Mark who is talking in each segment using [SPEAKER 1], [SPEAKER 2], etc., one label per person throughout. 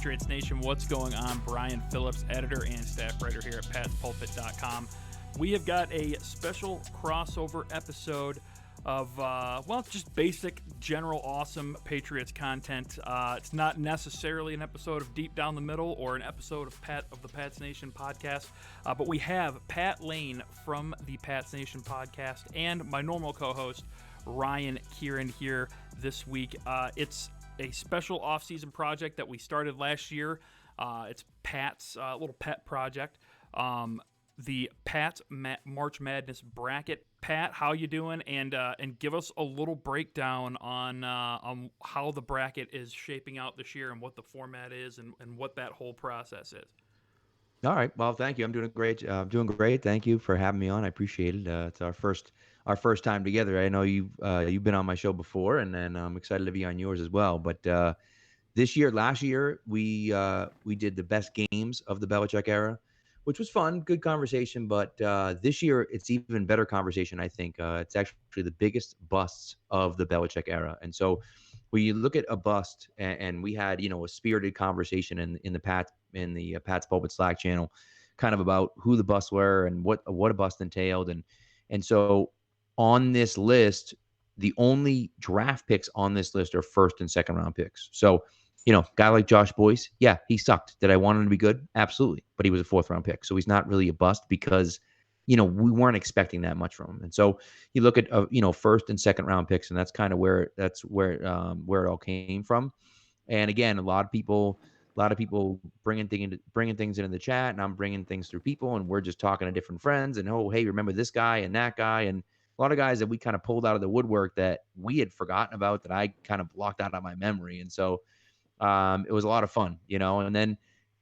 [SPEAKER 1] Patriots Nation. What's going on? Brian Phillips, editor and staff writer here at patspulpit.com. We have got a special crossover episode of, just basic, general, awesome Patriots content. It's not necessarily an episode of Deep Down the Middle or an episode of the Pats Nation podcast, but we have Pat Lane from the Pats Nation podcast and my normal co-host, Ryan Keiran, here this week. It's a special off-season project that we started last year. It's Pat's little pet project. The Pats March Madness bracket. Pat, how you doing? And give us a little breakdown on how the bracket is shaping out this year and what the format is and what that whole process is.
[SPEAKER 2] All right. Well, thank you. I'm doing great. Doing great. Thank you for having me on. I appreciate it. It's our first time together. I know you've been on my show before, and I'm excited to be on yours as well. But last year, we did the best games of the Belichick era, which was fun, good conversation. But this year, it's even better conversation, I think. It's actually the biggest busts of the Belichick era. And so when you look at a bust, and we had, a spirited conversation in the Pats Pulpit Slack channel, kind of about who the busts were and what a bust entailed. And so on this list, the only draft picks on this list are first and second round picks. So, guy like Josh Boyce, yeah, he sucked. Did I want him to be good? Absolutely. But he was a fourth round pick. So he's not really a bust because, we weren't expecting that much from him. And so you look at, first and second round picks, and that's kind of where it all came from. And again, a lot of people bringing things into the chat, and I'm bringing things through people, and we're just talking to different friends and, oh, hey, remember this guy and that guy, and a lot of guys that we kind of pulled out of the woodwork that we had forgotten about that I kind of blocked out of my memory. And so it was a lot of fun, and then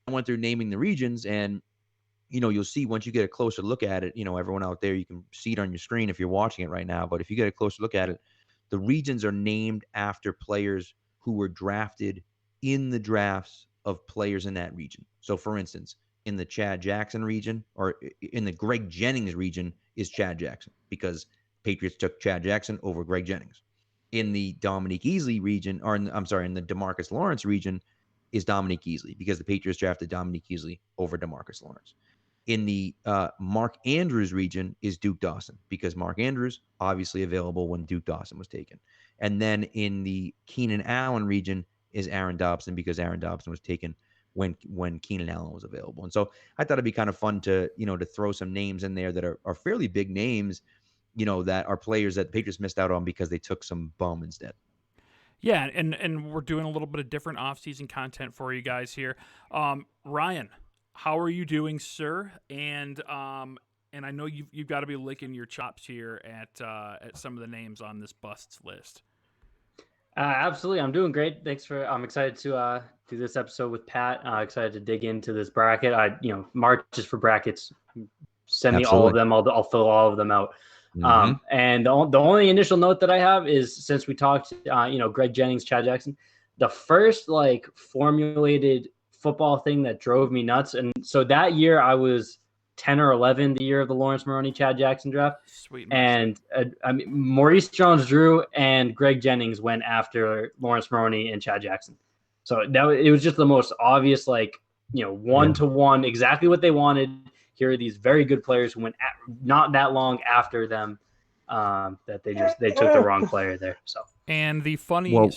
[SPEAKER 2] I went through naming the regions, and, you'll see once you get a closer look at it, everyone out there, you can see it on your screen if you're watching it right now. But if you get a closer look at it, the regions are named after players who were drafted in the drafts of players in that region. So for instance, in the Chad Jackson region, or in the Greg Jennings region, is Chad Jackson, because Patriots took Chad Jackson over Greg Jennings. In the Dominique Easley region, in the DeMarcus Lawrence region, is Dominique Easley, because the Patriots drafted Dominique Easley over DeMarcus Lawrence. In the Mark Andrews region is Duke Dawson, because Mark Andrews obviously available when Duke Dawson was taken. And then in the Keenan Allen region is Aaron Dobson, because Aaron Dobson was taken when Keenan Allen was available. And so I thought it'd be kind of fun to throw some names in there that are fairly big names, that are players that the Patriots missed out on because they took some bum instead.
[SPEAKER 1] Yeah, and we're doing a little bit of different off-season content for you guys here. Ryan, how are you doing, sir? And I know you've got to be licking your chops here at some of the names on this busts list.
[SPEAKER 3] Absolutely, I'm doing great. I'm excited to do this episode with Pat. Excited to dig into this bracket. March is for brackets. Send me all of them. I'll fill all of them out. Mm-hmm. And the only initial note that I have is, since we talked, Greg Jennings, Chad Jackson, the first formulated football thing that drove me nuts. And so that year I was 10 or 11, the year of the Lawrence Maroney, Chad Jackson draft.
[SPEAKER 1] Sweet.
[SPEAKER 3] And Maurice Jones-Drew and Greg Jennings went after Lawrence Maroney and Chad Jackson. So it was just the most obvious, one-to-one, exactly what they wanted. Here are these very good players who went not that long after them, that they took the wrong player there. So.
[SPEAKER 1] And the funny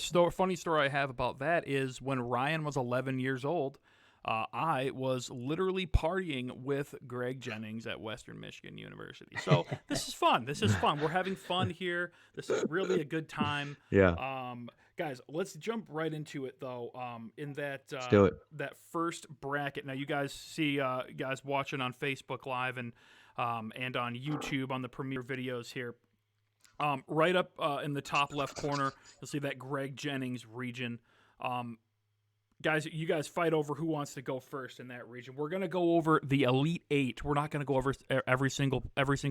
[SPEAKER 1] story I have about that is, when Ryan was 11 years old, I was literally partying with Greg Jennings at Western Michigan University. So this is fun. We're having fun here. This is really a good time.
[SPEAKER 2] Yeah.
[SPEAKER 1] Guys, let's jump right into it, though. In that
[SPEAKER 2] let's do it.
[SPEAKER 1] That first bracket. Now, you guys see guys watching on Facebook Live and on YouTube on the premiere videos here. Right up in the top left corner, you'll see that Greg Jennings region. Guys, you guys fight over who wants to go first in that region. We're going to go over the Elite Eight. We're not going to go over every single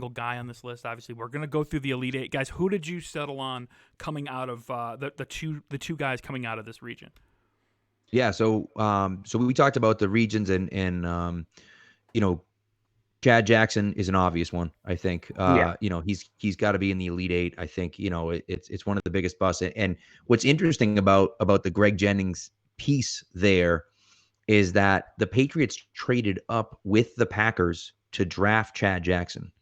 [SPEAKER 1] guy on this list, obviously. We're going to go through the Elite Eight. Guys, who did you settle on coming out of the two guys coming out of this region?
[SPEAKER 2] Yeah, so we talked about the regions, and Chad Jackson is an obvious one, I think. He's got to be in the Elite Eight. I think, it's one of the biggest busts. And what's interesting about the Greg Jennings piece there is that the Patriots traded up with the Packers to draft Chad Jackson.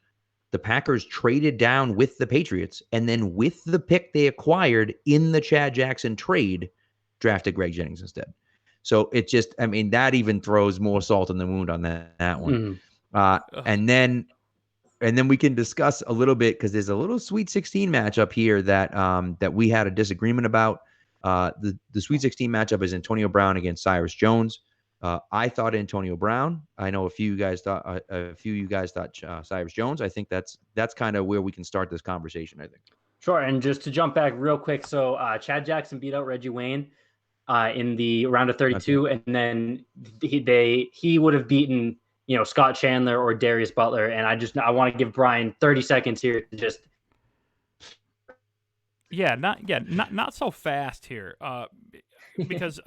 [SPEAKER 2] The Packers traded down with the Patriots, and then with the pick they acquired in the Chad Jackson trade, drafted Greg Jennings instead. So it just, I mean, that even throws more salt in the wound on that one. And then we can discuss a little bit, because there's a little Sweet 16 matchup here that that we had a disagreement about. The Sweet 16 matchup is Antonio Brown against Cyrus Jones. I thought Antonio Brown. I know a few of you guys thought Cyrus Jones. I think that's kind of where we can start this conversation, I think.
[SPEAKER 3] Sure. And just to jump back real quick, so Chad Jackson beat out Reggie Wayne in the round of 32, and then he would have beaten Scott Chandler or Darius Butler. And I want to give Brian 30 seconds here to just.
[SPEAKER 1] Not so fast here, because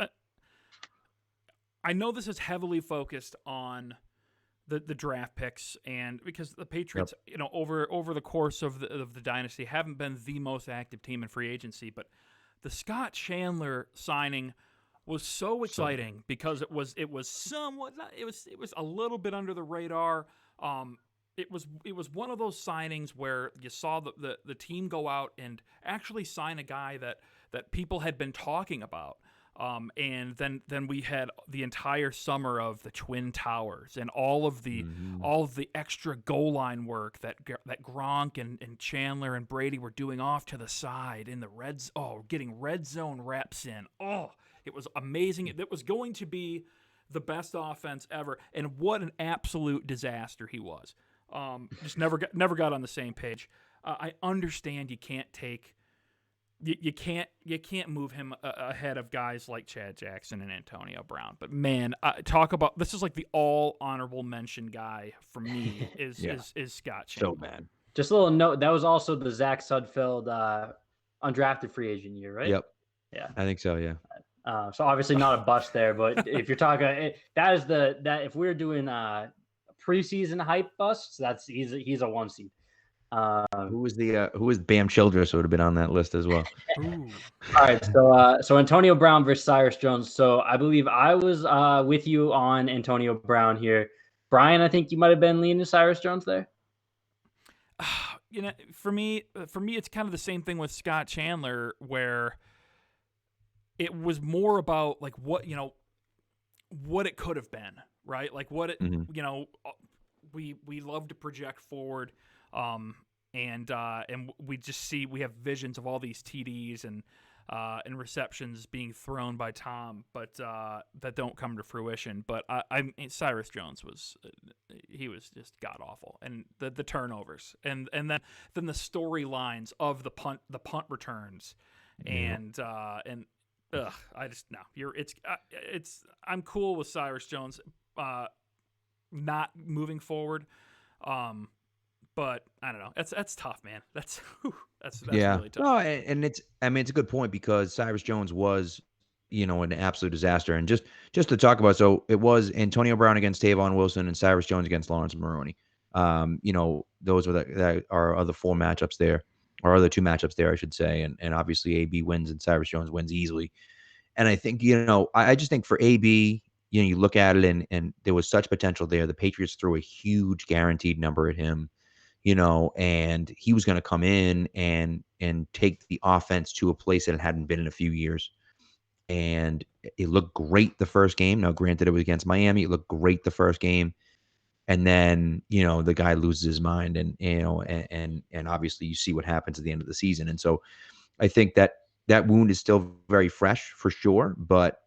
[SPEAKER 1] I know this is heavily focused on the draft picks, and because the Patriots, over the course of the dynasty, haven't been the most active team in free agency, but the Scott Chandler signing was so exciting because it was a little bit under the radar. It was one of those signings where you saw the team go out and actually sign a guy that people had been talking about. And then we had the entire summer of the Twin Towers and all of the extra goal line work that Gronk and Chandler and Brady were doing off to the side in the getting red zone reps in. Oh, it was amazing. It was going to be the best offense ever, and what an absolute disaster he was. Just never got on the same page. I understand you can't take. You can't move him ahead of guys like Chad Jackson and Antonio Brown. But man, talk about, this is like the all honorable mention guy for me is Scott Chandler.
[SPEAKER 2] So bad.
[SPEAKER 3] Just a little note, that was also the Zach Sudfeld undrafted free agent year, right?
[SPEAKER 2] Yep.
[SPEAKER 3] Yeah,
[SPEAKER 2] I think so. Yeah.
[SPEAKER 3] So obviously not a bust there, but if you're talking, if we're doing preseason hype busts, he's a 1 seed.
[SPEAKER 2] Who was Bam Childress would have been on that list as well.
[SPEAKER 3] All right, so Antonio Brown versus Cyrus Jones. So I believe I was with you on Antonio Brown here. Brian, I think you might have been leaning to Cyrus Jones there.
[SPEAKER 1] For me, it's kind of the same thing with Scott Chandler, where it was more about like what it could have been, right? Like what it, we love to project forward. And we just we have visions of all these TDs and receptions being thrown by Tom, but that don't come to fruition. But Cyrus Jones was just god awful, and the turnovers, and then the storylines of the punt returns, and I'm cool with Cyrus Jones not moving forward. But I don't know. That's tough, man. That's really tough.
[SPEAKER 2] No, and it's a good point, because Cyrus Jones was, an absolute disaster. And just to talk about, so it was Antonio Brown against Tavon Wilson and Cyrus Jones against Lawrence Maroney. Those are our other four matchups there, or other two matchups there, I should say. And obviously AB wins and Cyrus Jones wins easily. And I think, I just think for AB, you look at it and there was such potential there. The Patriots threw a huge guaranteed number at him. And he was going to come in and take the offense to a place that it hadn't been in a few years. And it looked great the first game. Now, granted, it was against Miami. It looked great the first game. And then, the guy loses his mind, and obviously you see what happens at the end of the season. And so I think that wound is still very fresh for sure. But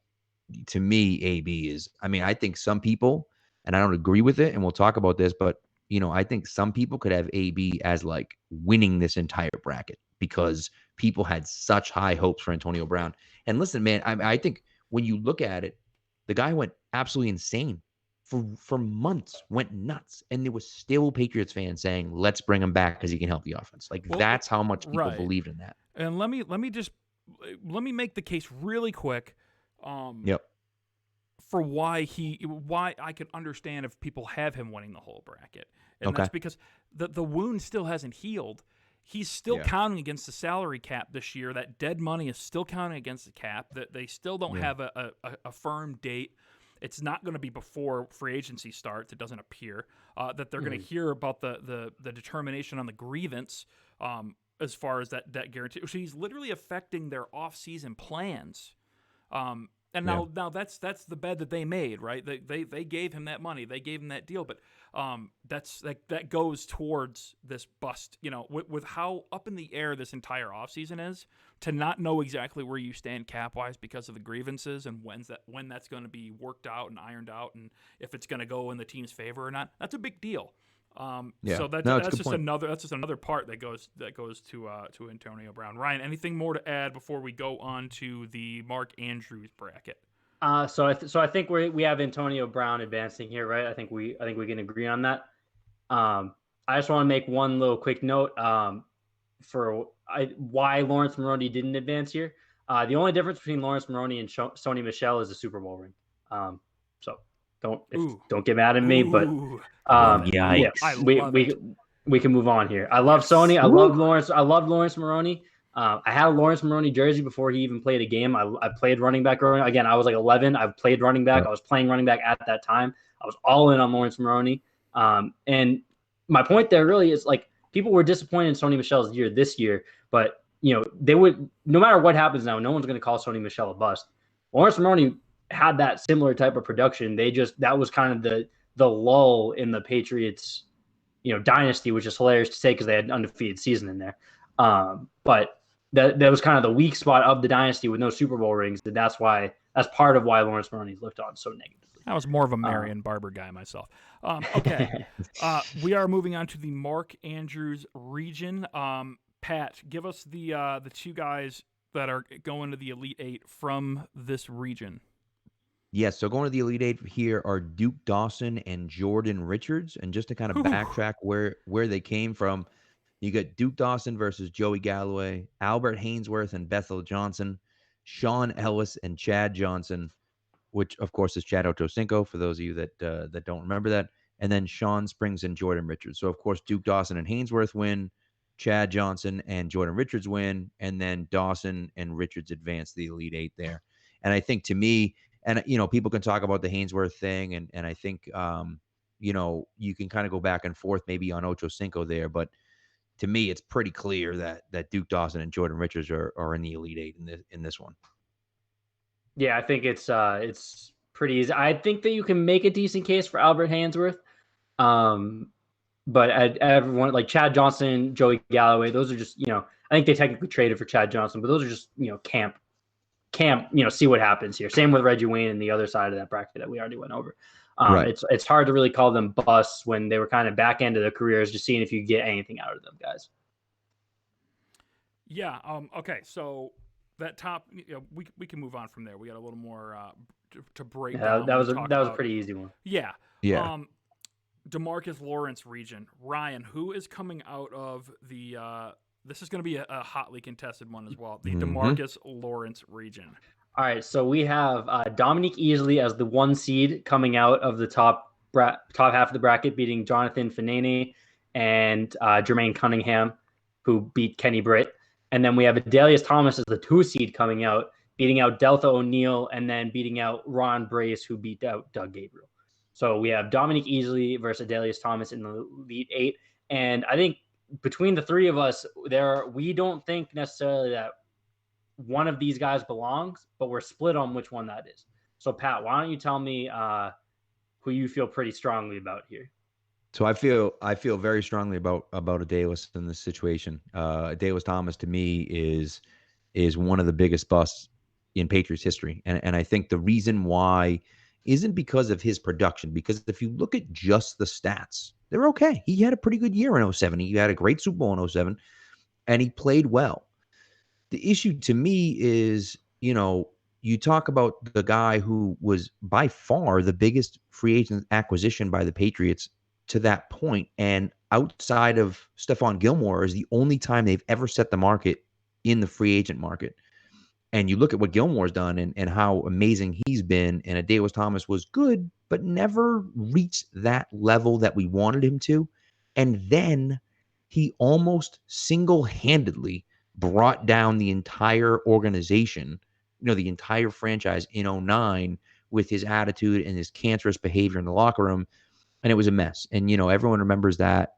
[SPEAKER 2] to me, AB is, I think some people, and I don't agree with it, and we'll talk about this, but I think some people could have AB as like winning this entire bracket, because people had such high hopes for Antonio Brown. And listen, man, I think when you look at it, the guy went absolutely insane for months, went nuts. And there was still Patriots fans saying, let's bring him back because he can help the offense. Like, that's how much people believed in that.
[SPEAKER 1] And let me make the case really quick. For why I can understand if people have him winning the whole bracket. And that's because the wound still hasn't healed. He's still counting against the salary cap this year. That dead money is still counting against the cap. That they still don't have a firm date. it's not going to be before free agency starts. It doesn't appear that they're going to hear about the determination on the grievance as far as that guarantee. So he's literally affecting their offseason plans. And now that's the bed that they made, right? They gave him that money, they gave him that deal, but that goes towards this bust. With how up in the air this entire offseason is, to not know exactly where you stand cap wise because of the grievances and when that's going to be worked out and ironed out, and if it's going to go in the team's favor or not. That's a big deal. So that's just another part that goes to Antonio Brown. Ryan, anything more to add before we go on to the Mark Andrews bracket?
[SPEAKER 3] So I think we have Antonio Brown advancing here, right? I think we can agree on that. I just want to make one little quick note for why Lawrence Maroney didn't advance here. The only difference between Lawrence Maroney and Sony Michel is a Super Bowl ring. So don't get mad at me, but we can move on here. I love Sony. I love Lawrence. I love Lawrence Maroney. I had a Lawrence Maroney jersey before he even played a game. I played running back growing. Again, I was like 11. I played running back. I was playing running back at that time. I was all in on Lawrence Maroney. And my point there really is, like, people were disappointed in Sony Michel's year this year, but they would, no matter what happens now, no one's going to call Sony Michel a bust. Lawrence Maroney had that similar type of production. That was kind of the lull in the Patriots, dynasty, which is hilarious to say because they had an undefeated season in there. But that was kind of the weak spot of the dynasty with no Super Bowl rings. And that's part of why Lawrence Maroney looked on so negatively.
[SPEAKER 1] I was more of a Marion Barber guy myself. Okay. We are moving on to the Mark Andrews region. Pat, give us the two guys that are going to the Elite Eight from this region.
[SPEAKER 2] Yes, so going to the Elite Eight here are Duke Dawson and Jordan Richards. And just to kind of backtrack where they came from, you got Duke Dawson versus Joey Galloway, Albert Haynesworth and Bethel Johnson, Sean Ellis and Chad Johnson, which, of course, is Chad Ochocinco, for those of you that don't remember that, and then Sean Springs and Jordan Richards. So, of course, Duke Dawson and Haynesworth win, Chad Johnson and Jordan Richards win, and then Dawson and Richards advance the Elite Eight there. And I think, to me, and, people can talk about the Haynesworth thing, and I think, you can kind of go back and forth maybe on Ochocinco there, but to me, it's pretty clear that Duke Dawson and Jordan Richards are in the Elite Eight in this one.
[SPEAKER 3] Yeah, I think it's pretty easy. I think that you can make a decent case for Albert Haynesworth, but everyone like Chad Johnson, Joey Galloway, those are just I think they technically traded for Chad Johnson, but those are just camp. See what happens here. Same with Reggie Wayne and the other side of that bracket that we already went over. Right. It's hard to really call them busts when they were kind of back end of their careers, just seeing if you get anything out of them guys.
[SPEAKER 1] Yeah. Okay. So that top, we can move on from there. We got a little more to break down.
[SPEAKER 3] That was a pretty easy one.
[SPEAKER 1] Yeah.
[SPEAKER 2] Yeah.
[SPEAKER 1] DeMarcus Lawrence region. Ryan, who is coming out of the? This is going to be a hotly contested one as well. The DeMarcus Lawrence region.
[SPEAKER 3] All right, so we have Dominique Easley as the 1 seed coming out of the top half of the bracket, beating Jonathan Fanene and Jermaine Cunningham, who beat Kenny Britt. And then we have Adalius Thomas as the 2 seed coming out, beating out Delta O'Neal, and then beating out Ron Brace, who beat out Doug Gabriel. So we have Dominique Easley versus Adalius Thomas in the Elite Eight. And I think between the three of us, we don't think necessarily that one of these guys belongs, but we're split on which one that is. So Pat, why don't you tell me who you feel pretty strongly about here?
[SPEAKER 2] So I feel very strongly about Adalius in this situation. Adalius Thomas to me is one of the biggest busts in Patriots history, and I think the reason why isn't because of his production, because if you look at just the stats, they're okay. He had a pretty good year in 2007. He had a great Super Bowl in 2007, and he played well. The issue to me is, you talk about the guy who was by far the biggest free agent acquisition by the Patriots to that point, and outside of Stephon Gilmore is the only time they've ever set the market in the free agent market. And you look at what Gilmore's done and how amazing he's been, and Adalius Thomas was good, but never reached that level that we wanted him to. And then he almost single-handedly brought down the entire organization, the entire franchise in 2009 with his attitude and his cancerous behavior in the locker room, and it was a mess. And everyone remembers that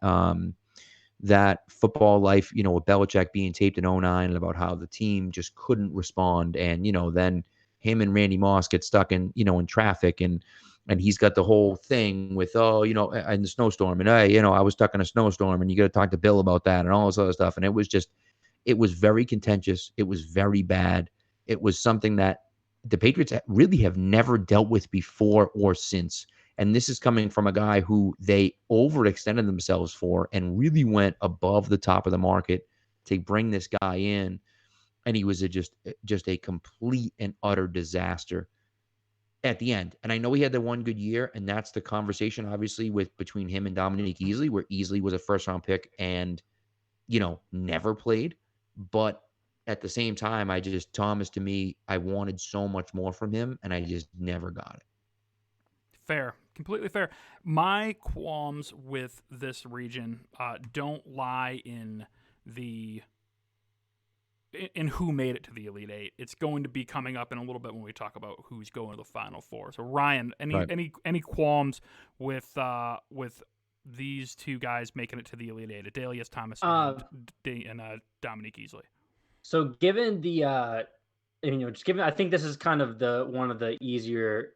[SPEAKER 2] that football life, with Belichick being taped in '09 and about how the team just couldn't respond, and then him and Randy Moss get stuck in traffic, and he's got the whole thing with in the snowstorm, and hey, I was stuck in a snowstorm, and you got to talk to Bill about that and all this other stuff, and it was very contentious. It was very bad. It was something that the Patriots really have never dealt with before or since. And this is coming from a guy who they overextended themselves for and really went above the top of the market to bring this guy in. And he was just a complete and utter disaster at the end. And I know he had the one good year, and that's the conversation, obviously, between him and Dominique Easley, where Easley was a first-round pick and, never played. But at the same time, Thomas, to me, I wanted so much more from him, and I just never got it.
[SPEAKER 1] Fair. Completely fair. My qualms with this region don't lie in who made it to the Elite Eight. It's going to be coming up in a little bit when we talk about who's going to the Final Four. So Ryan, any qualms with these two guys making it to the Elite Eight, Adalius Thomas and Dominique Easley?
[SPEAKER 3] So given the I think this is kind of one of the easier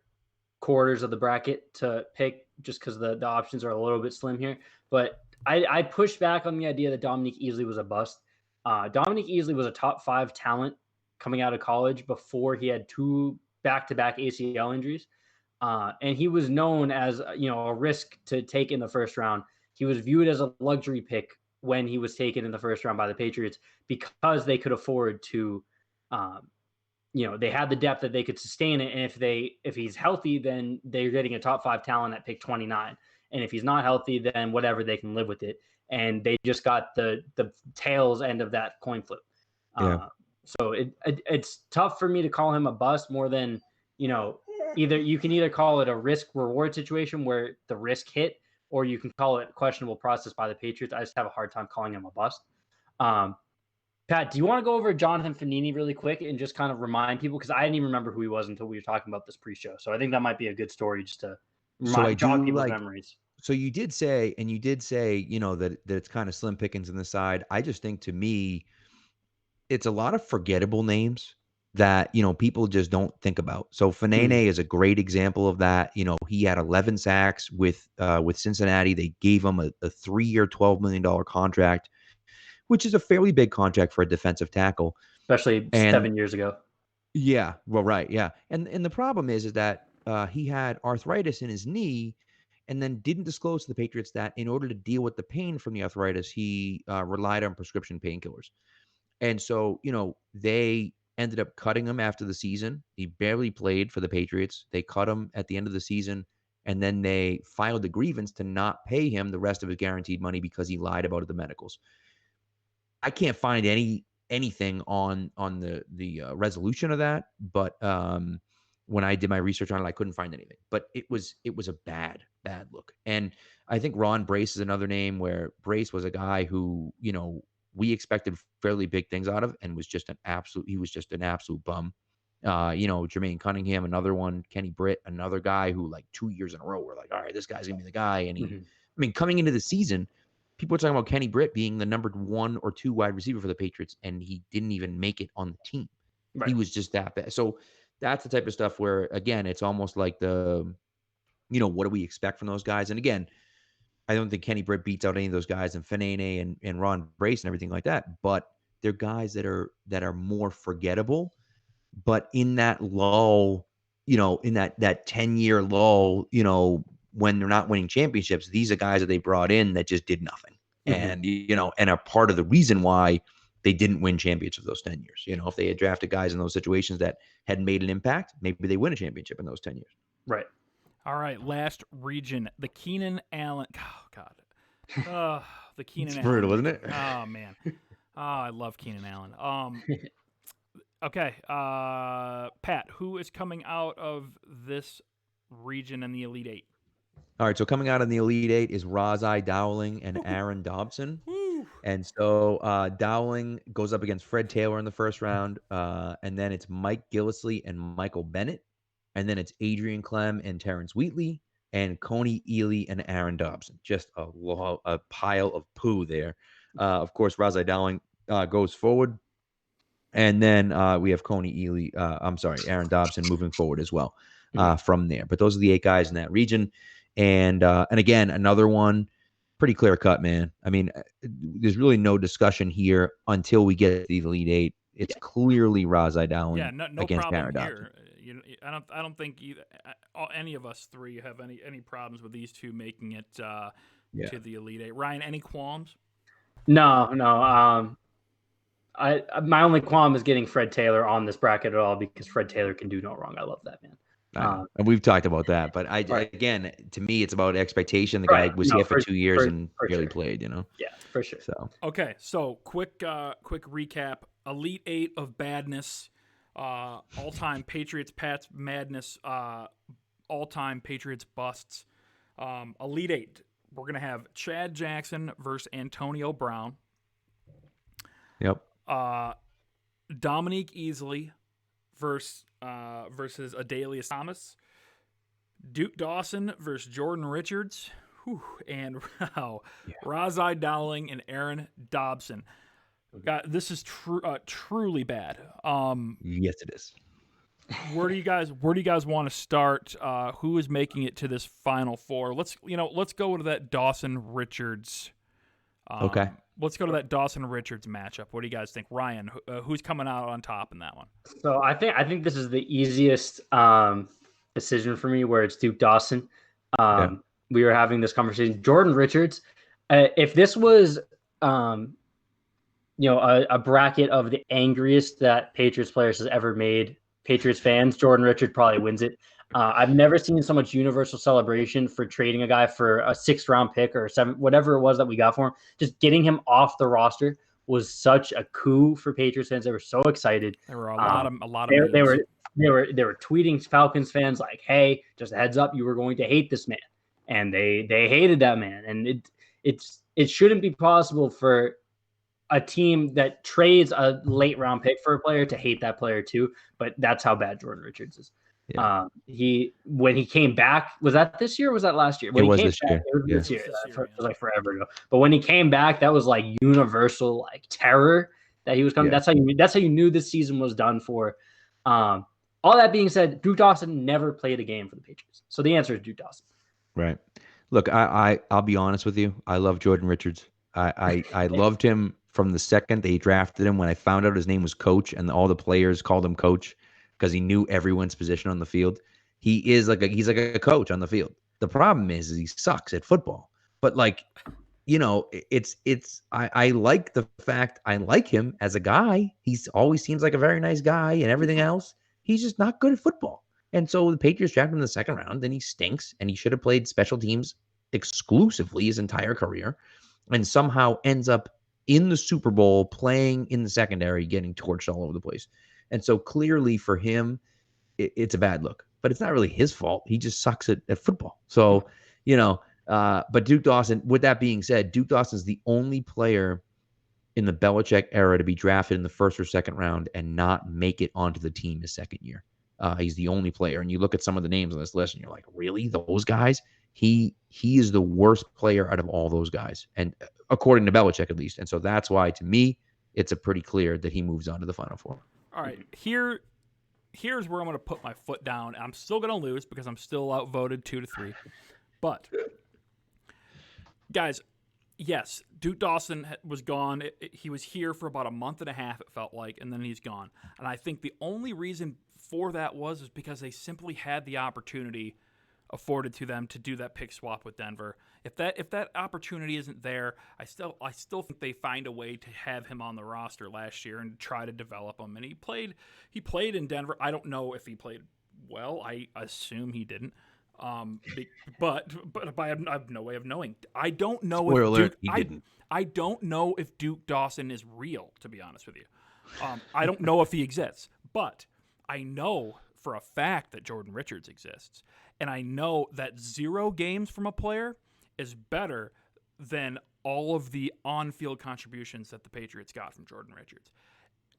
[SPEAKER 3] quarters of the bracket to pick, just because the options are a little bit slim here. But I pushed back on the idea that Dominique Easley was a bust. Dominique Easley was a top 5 talent coming out of college before he had 2 back-to-back ACL injuries. And he was known as, a risk to take in the first round. He was viewed as a luxury pick when he was taken in the first round by the Patriots, because they could afford to, they had the depth that they could sustain it. And if he's healthy, then they're getting a top 5 talent at pick 29. And if he's not healthy, then whatever, they can live with it. And they just got the tails end of that coin flip.
[SPEAKER 2] Yeah.
[SPEAKER 3] So it's tough for me to call him a bust more than, you can either call it a risk reward situation where the risk hit, or you can call it a questionable process by the Patriots. I just have a hard time calling him a bust. Pat, do you want to go over Jonathan Fanini really quick and just kind of remind people? Because I didn't even remember who he was until we were talking about this pre-show. So I think that might be a good story just to jog people's memories.
[SPEAKER 2] So you did say, that it's kind of slim pickings on the side. I just think, to me, it's a lot of forgettable names that, people just don't think about. So Fanene is a great example of that. He had 11 sacks with Cincinnati. They gave him a 3-year, $12 million contract, which is a fairly big contract for a defensive tackle.
[SPEAKER 3] Especially 7 years ago.
[SPEAKER 2] Yeah, well, right, yeah. And the problem is that he had arthritis in his knee, and then didn't disclose to the Patriots that in order to deal with the pain from the arthritis, he relied on prescription painkillers. And so, they ended up cutting him after the season. He barely played for the Patriots. They cut him at the end of the season, and then they filed a grievance to not pay him the rest of his guaranteed money because he lied about the medicals. I can't find anything on the resolution of that, but when I did my research on it, I couldn't find anything. But it was a bad look. And I think Ron Brace is another name, where Brace was a guy who, we expected fairly big things out of, and was just an absolute bum. Jermaine Cunningham, another one. Kenny Britt, another guy who, like, 2 years in a row, we're like, all right, this guy's gonna be the guy. And coming into the season, people were talking about Kenny Britt being the number 1 or 2 wide receiver for the Patriots, and he didn't even make it on the team. Right. He was just that bad. So that's the type of stuff where, again, it's almost like what do we expect from those guys? And again, I don't think Kenny Britt beats out any of those guys, and Fanene and Ron Brace and everything like that. But they're guys that are more forgettable. But in that lull, in that 10-year lull, when they're not winning championships, these are guys that they brought in that just did nothing. And, and are part of the reason why they didn't win championships those 10 years. If they had drafted guys in those situations that had made an impact, maybe they win a championship in those 10 years.
[SPEAKER 3] Right.
[SPEAKER 1] All right, last region, the Keenan Allen. Oh, God. The Keenan Allen.
[SPEAKER 2] It's brutal, isn't it?
[SPEAKER 1] Oh, man. Oh, I love Keenan Allen. Okay, Pat, who is coming out of this region in the Elite Eight?
[SPEAKER 2] All right, so coming out in the Elite Eight is Razai Dowling and Aaron Dobson. And so Dowling goes up against Fred Taylor in the first round, and then it's Mike Gillislee and Michael Bennett. and then it's Adrian Clem and Terrence Wheatley and Coney Ely and Aaron Dobson. Just a pile of poo there. Of course, Razai Dowling goes forward. And then we have Aaron Dobson moving forward as well from there. But those are the 8 guys in that region. And again, another one, pretty clear cut, man. I mean, there's really no discussion here until we get to the Elite 8. It's clearly Razai Dowling
[SPEAKER 1] no
[SPEAKER 2] against
[SPEAKER 1] problem
[SPEAKER 2] Aaron Dobson.
[SPEAKER 1] here. I don't think any of us three have any problems with these two making it to the Elite 8. Ryan, any qualms?
[SPEAKER 3] No. My only qualm is getting Fred Taylor on this bracket at all, because Fred Taylor can do no wrong. I love that man.
[SPEAKER 2] And we've talked about that, but again, to me, it's about expectation. The guy was here for 2 years and barely played,
[SPEAKER 3] Yeah, for sure.
[SPEAKER 2] So
[SPEAKER 1] okay, so quick recap: Elite 8 of badness, all-time Patriots Pats madness, all-time Patriots busts. Elite 8, we're gonna have Chad Jackson versus Antonio Brown.
[SPEAKER 2] Yep.
[SPEAKER 1] Dominique Easley versus Adalius Thomas. Duke Dawson versus Jordan Richards. And Razai Dowling and Aaron Dobson. God, this is truly bad.
[SPEAKER 2] Yes, it is.
[SPEAKER 1] Where do you guys want to start? Who is making it to this Final Four? Let's go to that Dawson Richards.
[SPEAKER 2] Okay.
[SPEAKER 1] Let's go to that Dawson Richards matchup. What do you guys think, Ryan? Who's coming out on top in that one?
[SPEAKER 3] So I think this is the easiest decision for me, where it's Duke Dawson. We were having this conversation. Jordan Richards. If this was, a bracket of the angriest that Patriots players has ever made Patriots fans, Jordan Richards probably wins it. I've never seen so much universal celebration for trading a guy for a 6th round pick or 7th, whatever it was that we got for him. Just getting him off the roster was such a coup for Patriots fans. They were so excited.
[SPEAKER 1] There were a lot of
[SPEAKER 3] they were tweeting Falcons fans like, "Hey, just a heads up, you were going to hate this man," and they hated that man. And it shouldn't be possible for a team that trades a late round pick for a player to hate that player too. But that's how bad Jordan Richards is. Yeah. When he came back, was that this year or was that last year? When
[SPEAKER 2] it was
[SPEAKER 3] he came
[SPEAKER 2] this
[SPEAKER 3] back,
[SPEAKER 2] year.
[SPEAKER 3] It was this year. It was like forever ago. But when he came back, that was like universal terror that he was coming. Yeah. That's how you knew this season was done for. All that being said, Duke Dawson never played a game for the Patriots. So the answer is Duke Dawson.
[SPEAKER 2] Right. Look, I'll be honest with you. I love Jordan Richards. I loved him from the second they drafted him. When I found out his name was Coach and all the players called him Coach, because he knew everyone's position on the field. He's like a coach on the field. The problem is he sucks at football. But I like the fact I like him as a guy. He's always seems like a very nice guy and everything else. He's just not good at football. And so the Patriots drafted him in the 2nd round, and he stinks, and he should have played special teams exclusively his entire career, and somehow ends up in the Super Bowl playing in the secondary, getting torched all over the place. And so clearly for him, it's a bad look. But it's not really his fault. He just sucks at football. So, but Duke Dawson, with that being said, Duke Dawson's the only player in the Belichick era to be drafted in the 1st or 2nd round and not make it onto the team his 2nd year. He's the only player. And you look at some of the names on this list and you're like, really? Those guys? He is the worst player out of all those guys. And according to Belichick, at least. And so that's why, to me, it's a pretty clear that he moves on to the Final Four.
[SPEAKER 1] All right, here's where I'm going to put my foot down. I'm still going to lose because I'm still outvoted 2-3. But, guys, yes, Duke Dawson was gone. He was here for about a month and a half, it felt like, and then he's gone. And I think the only reason for that was because they simply had the opportunity afforded to them to do that pick swap with Denver. If that opportunity isn't there, I still think they find a way to have him on the roster last year and try to develop him. And he played in Denver. I don't know if he played well. I assume he didn't. But I have no way of knowing. I don't know I don't know if Duke Dawson is real, to be honest with you. I don't know if he exists, but I know for a fact that Jordan Richards exists. And I know that 0 games from a player is better than all of the on-field contributions that the Patriots got from Jordan Richards.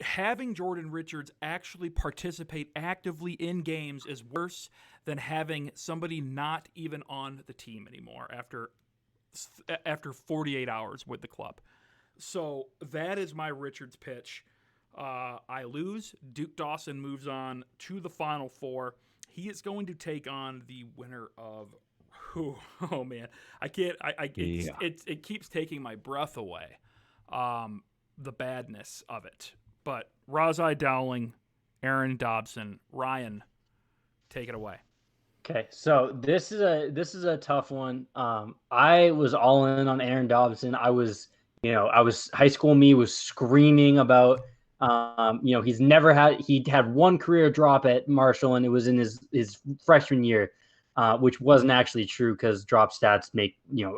[SPEAKER 1] having Jordan Richards actually participate actively in games is worse than having somebody not even on the team anymore after 48 hours with the club. So that is my Richards pitch. I lose. Duke Dawson moves on to the Final Four. He is going to take on the winner of oh man, I can't. It keeps taking my breath away. The badness of it. But Razai Dowling, Aaron Dobson, Ryan, take it away.
[SPEAKER 3] Okay, so this is a tough one. I was all in on Aaron Dobson. I was high school me was screaming about. He had one career drop at Marshall, and it was in his freshman year, which wasn't actually true because drop stats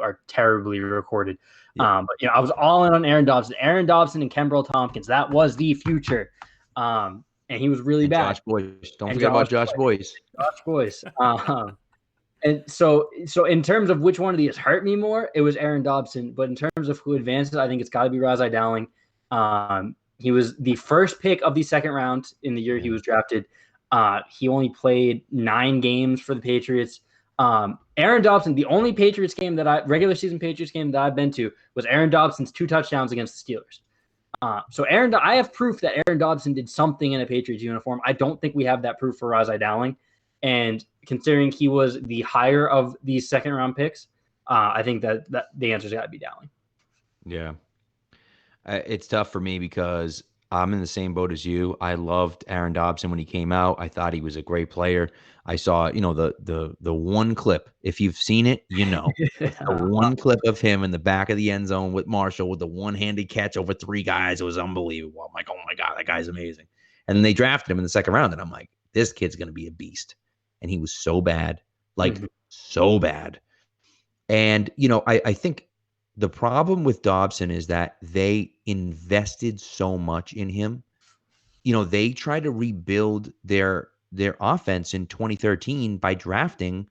[SPEAKER 3] are terribly recorded. Yeah. But I was all in on Aaron Dobson and Kembrell Tompkins. That was the future. And he was really bad.
[SPEAKER 2] Josh Boyce. Don't forget about Josh Boyce.
[SPEAKER 3] Josh Boyce. And so in terms of which one of these hurt me more, it was Aaron Dobson. But in terms of who advances, I think it's got to be Razai Dowling. He was the first pick of the second round in the year he was drafted. He only played 9 games for the Patriots. Aaron Dobson, the only regular season Patriots game that I've been to was Aaron Dobson's 2 touchdowns against the Steelers. So I have proof that Aaron Dobson did something in a Patriots uniform. I don't think we have that proof for Razai Dowling. And considering he was the higher of these second round picks, I think that the answer's got to be Dowling. Yeah.
[SPEAKER 2] It's tough for me because I'm in the same boat as you. I loved Aaron Dobson when he came out. I thought he was a great player. I saw, the one clip. If you've seen it, the one clip of him in the back of the end zone with Marshall with the one-handed catch over 3 guys. It was unbelievable. I'm like, oh my God, that guy's amazing. And then they drafted him in the second round, and I'm like, this kid's going to be a beast. And he was so bad, so bad. And, I think the problem with Dobson is that they invested so much in him. They tried to rebuild their offense in 2013 by drafting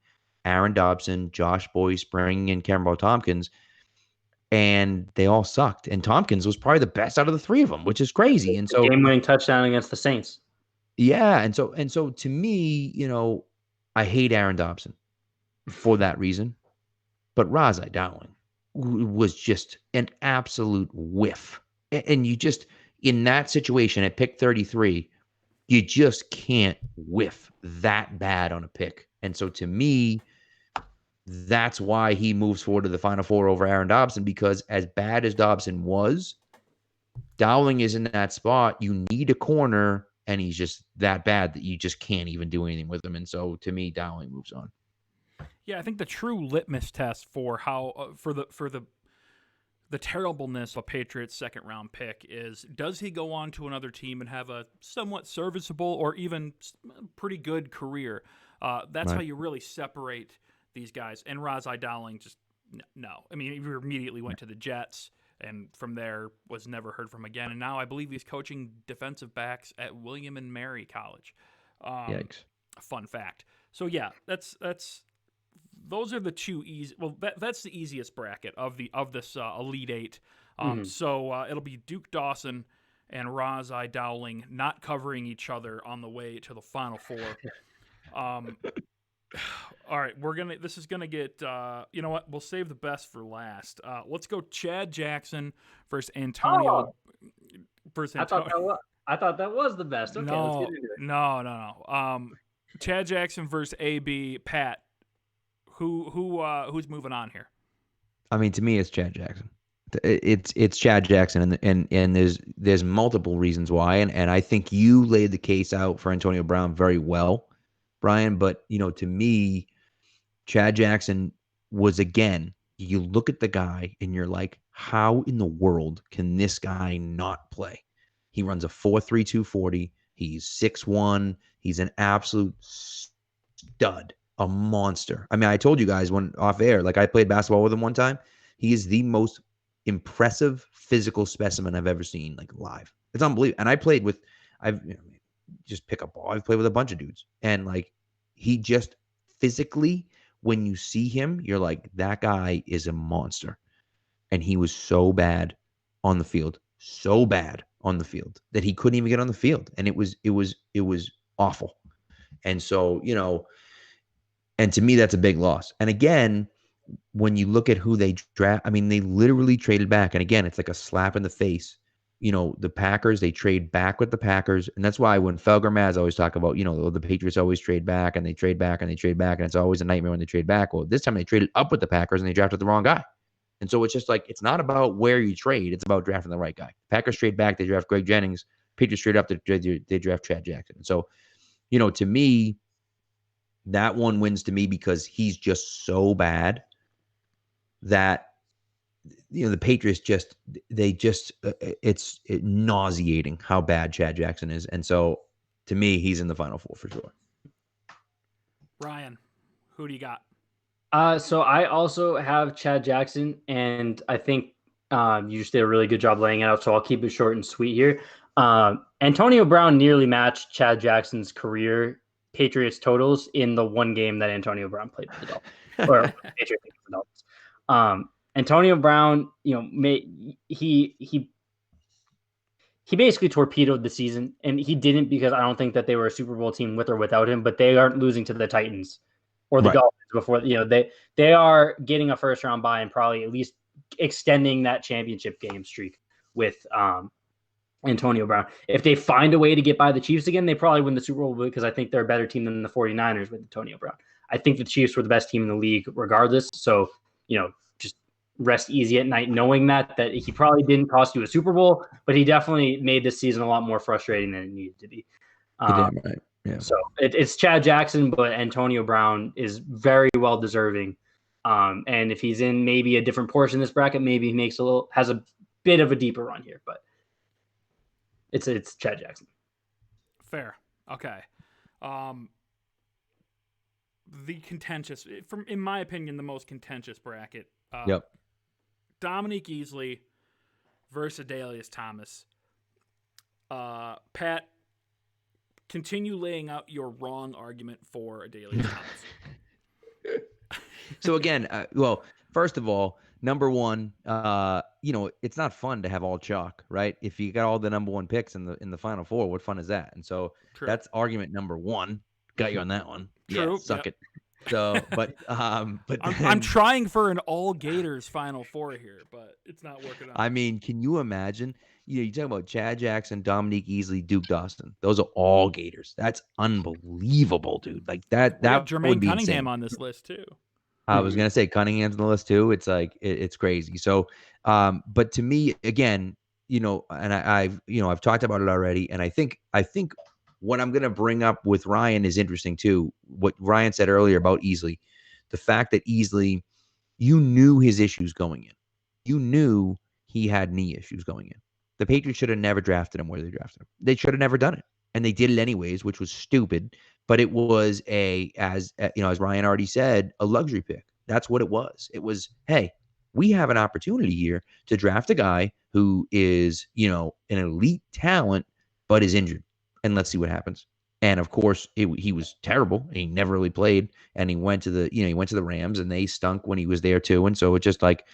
[SPEAKER 2] Aaron Dobson, Josh Boyce, bringing in Kembrell Tompkins, and they all sucked. And Tompkins was probably the best out of the 3 of them, which is crazy. And so
[SPEAKER 3] game-winning touchdown against the Saints.
[SPEAKER 2] Yeah, and so to me, I hate Aaron Dobson for that reason, but Razai Dowling was just an absolute whiff. And you just, in that situation at pick 33, you just can't whiff that bad on a pick. And so to me, that's why he moves forward to the Final Four over Aaron Dobson, because as bad as Dobson was, Dowling is in that spot. You need a corner, and he's just that bad that you just can't even do anything with him. And so to me, Dowling moves on.
[SPEAKER 1] Yeah, I think the true litmus test for how for the terribleness of a Patriots second round pick is, does he go on to another team and have a somewhat serviceable or even pretty good career? That's how you really separate these guys. And Razai Dowling just no. I mean, he immediately went to the Jets, and from there was never heard from again. And now I believe he's coaching defensive backs at William and Mary College.
[SPEAKER 2] Yikes!
[SPEAKER 1] Fun fact. So yeah, that's. Those are the 2 easy. Well, that's the easiest bracket of this Elite 8. So it'll be Duke Dawson and Razai Dowling not covering each other on the way to the Final Four. All right, this is gonna get. You know what? We'll save the best for last. Let's go Chad Jackson versus Antonio.
[SPEAKER 3] I thought that was the best. Okay, let's get into it.
[SPEAKER 1] No. Chad Jackson versus AB. Pat. Who's moving on here?
[SPEAKER 2] I mean, to me, it's Chad Jackson. It's Chad Jackson, and there's multiple reasons why, and I think you laid the case out for Antonio Brown very well, Brian. But to me, Chad Jackson was, again, you look at the guy and you're like, how in the world can this guy not play? He runs a 4.32 40. He's 6'1". He's an absolute stud. A monster. I mean, I told you guys when off air, I played basketball with him one time. He is the most impressive physical specimen I've ever seen, live. It's unbelievable. And I've just pick up ball. I've played with a bunch of dudes, and he just physically, when you see him, you're like, that guy is a monster. And he was so bad on the field so bad on the field that he couldn't even get on the field. And it was awful. And so, and to me, that's a big loss. And again, when you look at who they draft, I mean, they literally traded back. And again, it's like a slap in the face. The Packers, they trade back with the Packers. And that's why when Felger Maz always talk about, the Patriots always trade back and they trade back and they trade back. And it's always a nightmare when they trade back. Well, this time they traded up with the Packers and they drafted the wrong guy. And so it's just like, it's not about where you trade. It's about drafting the right guy. Packers trade back, they draft Greg Jennings. Patriots trade up, they draft Chad Jackson. And so, to me, that one wins to me because he's just so bad that the Patriots it's nauseating how bad Chad Jackson is. And so to me, he's in the Final Four for sure.
[SPEAKER 1] Ryan, who do you got?
[SPEAKER 3] So I also have Chad Jackson, and I think you just did a really good job laying it out, so I'll keep it short and sweet here. Antonio Brown nearly matched Chad Jackson's career Patriots totals in the one game that Antonio Brown played for the Dolphins. Or Patriots for the Dolphins. Antonio Brown, he basically torpedoed the season, and he didn't because I don't think that they were a Super Bowl team with or without him, but they aren't losing to the Titans or the Dolphins before, they are getting a first round bye and probably at least extending that championship game streak with Antonio Brown. If they find a way to get by the Chiefs again, they probably win the Super Bowl because I think they're a better team than the 49ers with Antonio Brown. I think the Chiefs were the best team in the league regardless. So, just rest easy at night knowing that he probably didn't cost you a Super Bowl, but he definitely made this season a lot more frustrating than it needed to be.
[SPEAKER 2] Right. Yeah.
[SPEAKER 3] So it's Chad Jackson, but Antonio Brown is very well deserving. And if he's in maybe a different portion of this bracket, maybe he has a bit of a deeper run here, but it's Chad Jackson.
[SPEAKER 1] Fair. Okay. The contentious, in my opinion, the most contentious bracket.
[SPEAKER 2] Yep.
[SPEAKER 1] Dominique Easley versus Adalius Thomas. Pat, continue laying out your wrong argument for Adalius Thomas.
[SPEAKER 2] So again, first of all, number one, it's not fun to have all chalk, right? If you got all the number one picks in the Final Four, what fun is that? And so that's argument number one. Got you on that one.
[SPEAKER 1] True.
[SPEAKER 2] Yeah, suck it. So, but
[SPEAKER 1] I'm trying for an all Gators Final Four here, but it's not working out.
[SPEAKER 2] I mean, can you imagine? You talk about Chad Jackson, Dominique Easley, Duke Dawson. Those are all Gators. That's unbelievable, dude. Like that. That
[SPEAKER 1] Jermaine
[SPEAKER 2] would be
[SPEAKER 1] Cunningham
[SPEAKER 2] insane.
[SPEAKER 1] On this list too.
[SPEAKER 2] I was gonna say Cunningham's on the list too. It's like it's crazy. So, but to me, again, and I've talked about it already, and I think what I'm going to bring up with Ryan is interesting too. What Ryan said earlier about Easley, the fact that Easley, you knew his issues going in. You knew he had knee issues going in. The Patriots should have never drafted him where they drafted him. They should have never done it. And they did it anyways, which was stupid. But it was as Ryan already said, a luxury pick. That's what it was. It was, hey, we have an opportunity here to draft a guy who is, an elite talent, but is injured. And let's see what happens. And of course, he was terrible. He never really played, and he went to the Rams, and they stunk when he was there too. And so it's just like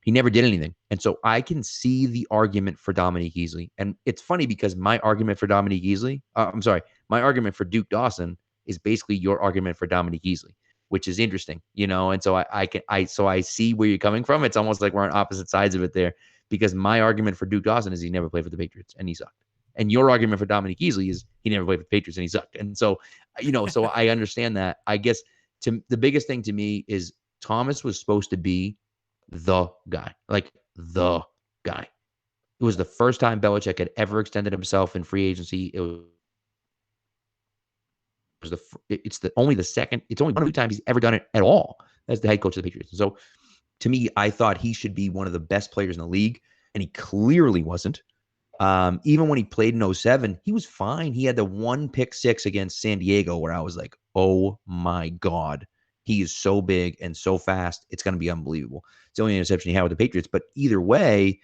[SPEAKER 2] he never did anything. And so I can see the argument for Dominique Easley. And it's funny because my argument for Dominique Easley, my argument for Duke Dawson is basically your argument for Dominique Easley, which is interesting, And so I see where you're coming from. It's almost like we're on opposite sides of it there, because my argument for Duke Dawson is he never played for the Patriots and he sucked. And your argument for Dominique Easley is he never played for the Patriots and he sucked. And so, so I understand that. I guess the biggest thing to me is Thomas was supposed to be the guy, like the guy. It was the first time Belichick had ever extended himself in free agency. It's only one of the 2 times he's ever done it at all as the head coach of the Patriots. And so to me, I thought he should be one of the best players in the league, and he clearly wasn't. Even when he played in 2007, he was fine. He had the one pick six against San Diego where I was like, oh my God, he is so big and so fast. It's going to be unbelievable. It's the only interception he had with the Patriots. But either way,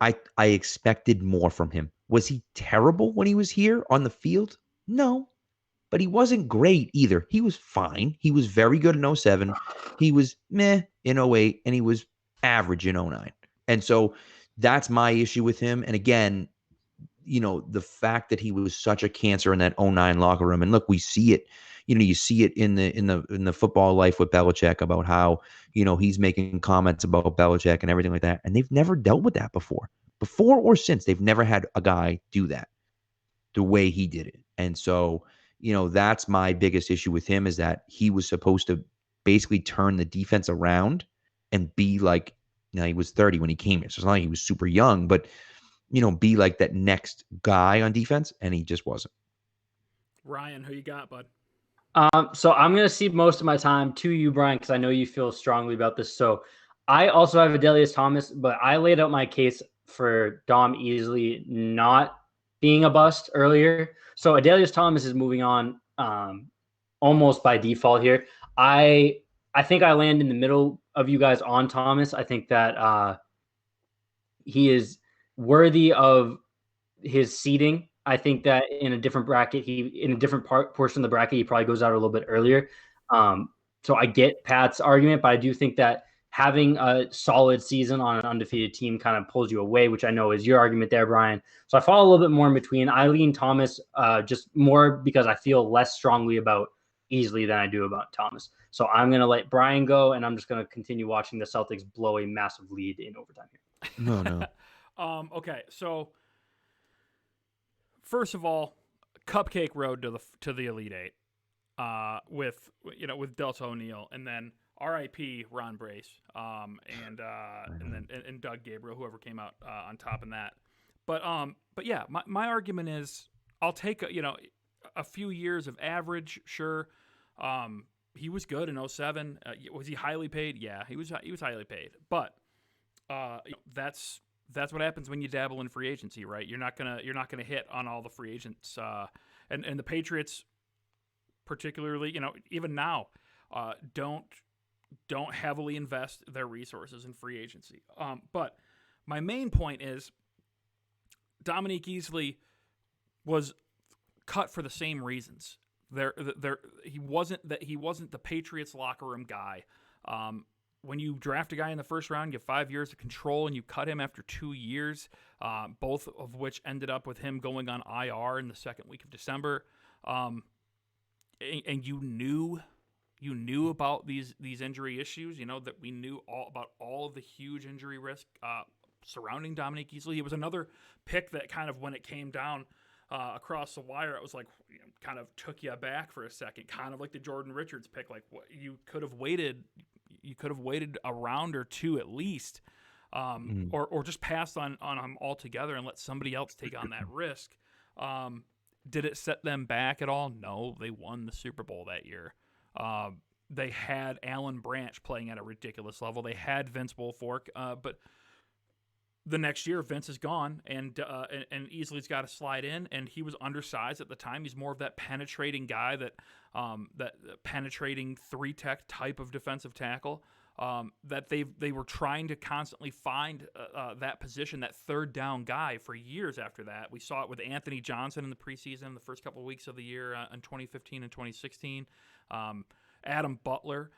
[SPEAKER 2] I expected more from him. Was he terrible when he was here on the field? No, but he wasn't great either. He was fine. He was very good in 2007. He was meh in 2008, and he was average in 2009. And so that's my issue with him. And again, the fact that he was such a cancer in that '09 locker room. And look, we see it. You see it in the football life with Belichick about how he's making comments about Belichick and everything like that. And they've never dealt with that before or since. They've never had a guy do that the way he did it. And so, that's my biggest issue with him, is that he was supposed to basically turn the defense around and be like, he was 30 when he came here. So it's not like he was super young, but be like that next guy on defense, and he just wasn't.
[SPEAKER 1] Ryan, who you got, bud?
[SPEAKER 3] So I'm going to cede most of my time to you, Brian, because I know you feel strongly about this. So I also have Adelius Thomas, but I laid out my case for Dom Easley not being a bust earlier. So Adelius Thomas is moving on almost by default here. I think I land in the middle of you guys on Thomas. I think that he is worthy of his seeding. I think that in a different bracket, in a different portion of the bracket, he probably goes out a little bit earlier. So I get Pat's argument, but I do think that having a solid season on an undefeated team kind of pulls you away, which I know is your argument there, Brian. So I fall a little bit more in between. I lean Thomas just more because I feel less strongly about Easley than I do about Thomas. So I'm going to let Brian go, and I'm just going to continue watching the Celtics blow a massive lead in overtime here.
[SPEAKER 2] No.
[SPEAKER 1] Okay, so first of all, cupcake road to the Elite Eight, with Delta O'Neal, and then R.I.P. Ron Brace, and Doug Gabriel, whoever came out on top in that. But yeah, my argument is I'll take a few years of average, sure. He was good in 2007. Was he highly paid? Yeah, he was highly paid. But that's what happens when you dabble in free agency, right? You're not gonna hit on all the free agents, and the Patriots, particularly, even now, don't heavily invest their resources in free agency. But my main point is Dominique Easley was cut for the same reasons. He wasn't the Patriots locker room guy. When you draft a guy in the first round, you have 5 years of control, and you cut him after 2 years, both of which ended up with him going on IR in the second week of December. And you knew about these injury issues, that we knew about all of the huge injury risk surrounding Dominique Easley. He was another pick that kind of, when it came down across the wire, it was like, kind of took you back for a second, kind of like the Jordan Richards pick. Like, what, you could have waited a round or two at least, or just passed on him altogether and let somebody else take on that risk. Did it set them back at all? No, they won the Super Bowl that year. They had Alan Branch playing at a ridiculous level. They had Vince Wilfork, but the next year Vince is gone, and Easley's got to slide in, and he was undersized at the time. He's more of that penetrating guy, that penetrating three-tech type of defensive tackle, that they were trying to constantly find that position, that third down guy, for years after that. We saw it with Anthony Johnson in the preseason, the first couple of weeks of the year in 2015 and 2016. Adam Butler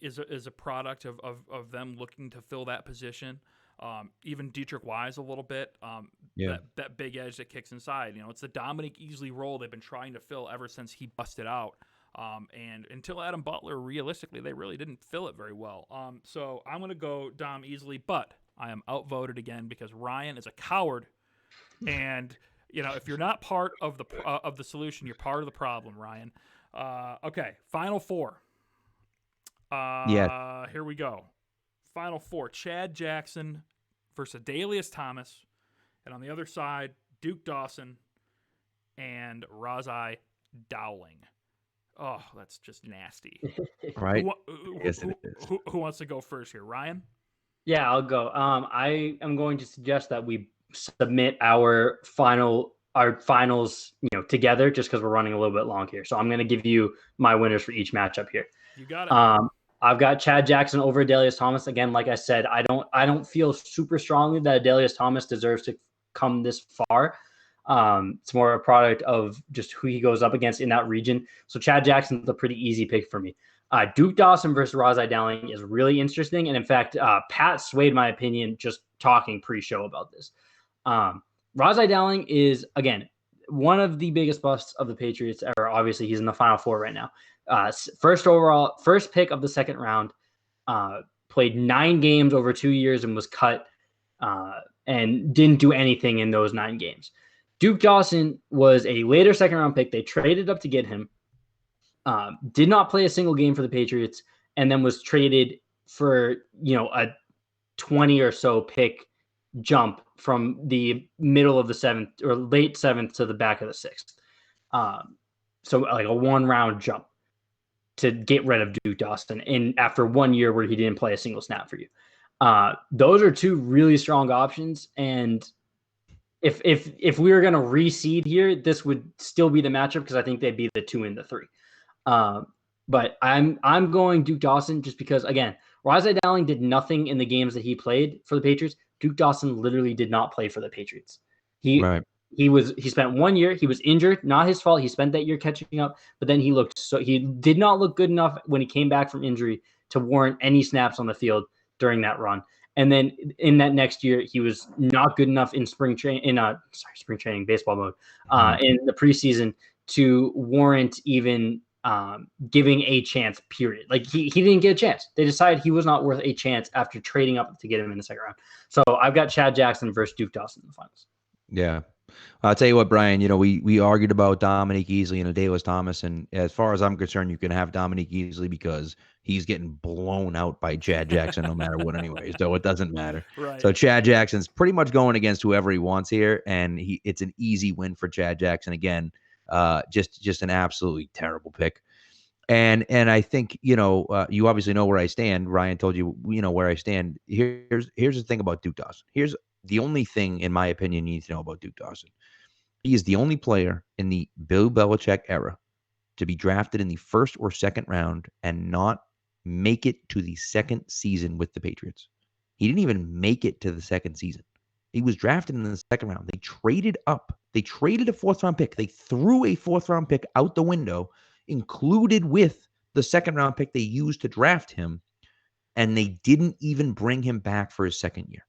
[SPEAKER 1] is a product of them looking to fill that position. Even Dietrich Wise a little bit, that big edge that kicks inside. It's the Dominique Easley role they've been trying to fill ever since he busted out. And until Adam Butler, realistically, they really didn't fill it very well. So I'm going to go Dom Easley, but I am outvoted again because Ryan is a coward. And, if you're not part of the solution, you're part of the problem, Ryan. Okay, Final Four. Here we go. Final Four: Chad Jackson versus Adelius Thomas, and on the other side, Duke Dawson and Razai Dowling. Oh, that's just nasty.
[SPEAKER 2] Right? Yes, it is.
[SPEAKER 1] Who wants to go first here? Ryan?
[SPEAKER 3] Yeah, I'll go. I am going to suggest that we submit our finals, together, just because we're running a little bit long here. So I'm going to give you my winners for each matchup here.
[SPEAKER 1] You got it.
[SPEAKER 3] I've got Chad Jackson over Adelius Thomas. Again, like I said, I don't feel super strongly that Adelius Thomas deserves to come this far. It's more a product of just who he goes up against in that region. So Chad Jackson's a pretty easy pick for me. Duke Dawson versus Razai Dowling is really interesting. And in fact, Pat swayed my opinion just talking pre-show about this. Razai Dowling is, again, one of the biggest busts of the Patriots ever. Obviously, he's in the Final Four right now. First pick of the second round, played 9 games over 2 years and was cut and didn't do anything in those 9 games. Duke Dawson was a later second round pick. They traded up to get him. Did not play a single game for the Patriots, and then was traded for, a 20 or so pick jump from the middle of the 7th or late 7th to the back of the 6th. So like a 1-round jump to get rid of Duke Dawson after 1 year where he didn't play a single snap for you. Those are 2 really strong options. And if we were going to reseed here, this would still be the matchup because I think they'd be the 2 and the 3. But I'm going Duke Dawson just because, again, Razai Dowling did nothing in the games that he played for the Patriots. Duke Dawson literally did not play for the Patriots. He spent 1 year. He was injured, not his fault. He spent that year catching up, but then he did not look good enough when he came back from injury to warrant any snaps on the field during that run. And then in that next year, he was not good enough in spring training, baseball mode, in the preseason to warrant even giving a chance, period. Like he didn't get a chance. They decided he was not worth a chance after trading up to get him in the second round. So I've got Chad Jackson versus Duke Dawson in the finals.
[SPEAKER 2] Yeah. I'll tell you what, Brian, we argued about Dominique Easley and Adalius Thomas, and as far as I'm concerned, you can have Dominique Easley because he's getting blown out by Chad Jackson no matter what anyway, so it doesn't matter.
[SPEAKER 1] Right.
[SPEAKER 2] So Chad Jackson's pretty much going against whoever he wants here, and it's an easy win for Chad Jackson again. Just an absolutely terrible pick. And I think, you obviously know where I stand. Ryan told you, where I stand. Here's the thing about Duke Dawson. Here's the only thing, in my opinion, you need to know about Duke Dawson. He is the only player in the Bill Belichick era to be drafted in the first or second round and not make it to the second season with the Patriots. He didn't even make it to the second season. He was drafted in the second round. They traded up. They traded a 4th-round pick. They threw a 4th-round pick out the window, included with the 2nd-round pick they used to draft him, and they didn't even bring him back for his second year.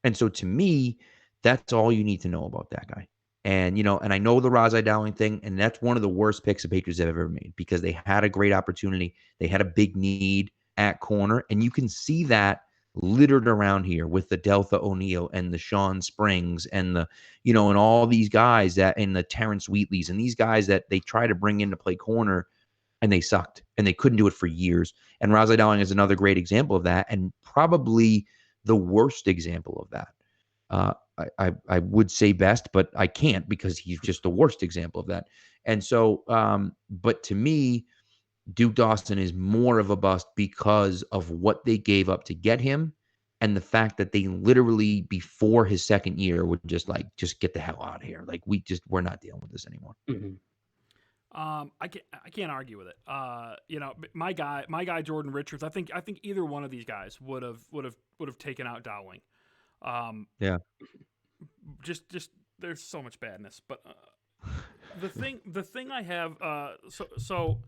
[SPEAKER 2] And so to me, that's all you need to know about that guy. And, and I know the Razai Dowling thing, and that's one of the worst picks the Patriots have ever made because they had a great opportunity. They had a big need at corner, and you can see that littered around here with the Deltha O'Neal and the Sean Springs and the, and all these guys and the Terrence Wheatleys and these guys that they try to bring in to play corner, and they sucked and they couldn't do it for years. And Razai Dowling is another great example of that, and probably the worst example of that. I would say best, but I can't because he's just the worst example of that. And so, but to me, Duke Dawson is more of a bust because of what they gave up to get him and the fact that they literally before his second year would just get the hell out of here. Like we're not dealing with this anymore.
[SPEAKER 3] Mm-hmm.
[SPEAKER 1] I can't argue with it. My guy Jordan Richards. I think either one of these guys would have taken out Dowling.
[SPEAKER 2] Yeah.
[SPEAKER 1] Just there's so much badness, but the thing I have. So